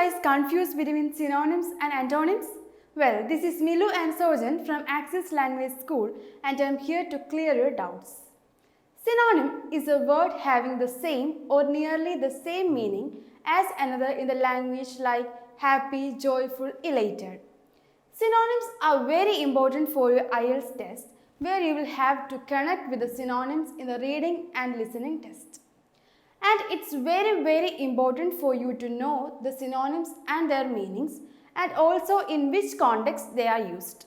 guys confused between synonyms and antonyms? Well, this is Milu and Sojan from Access Language School and I am here to clear your doubts. Synonym is a word having the same or nearly the same meaning as another in the language like happy, joyful, elated. Synonyms are very important for your IELTS test where you will have to connect with the synonyms in the reading and listening test. And it's very important for you to know the synonyms and their meanings and also in which context they are used.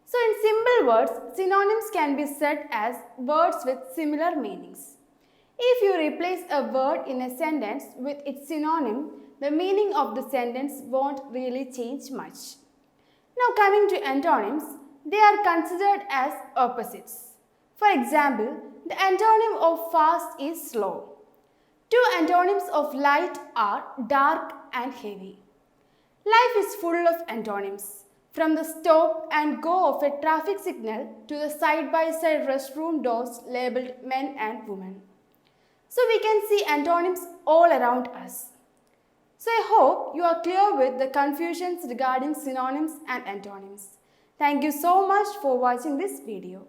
So in simple words, synonyms can be said as words with similar meanings. If you replace a word in a sentence with its synonym, the meaning of the sentence won't really change much. Now coming to antonyms, they are considered as opposites. For example, the antonym of fast is slow. Two antonyms of light are dark and heavy. Life is full of antonyms, from the stop and go of a traffic signal to the side-by-side restroom doors labeled men and women. So we can see antonyms all around us. So I hope you are clear with the confusions regarding synonyms and antonyms. Thank you so much for watching this video.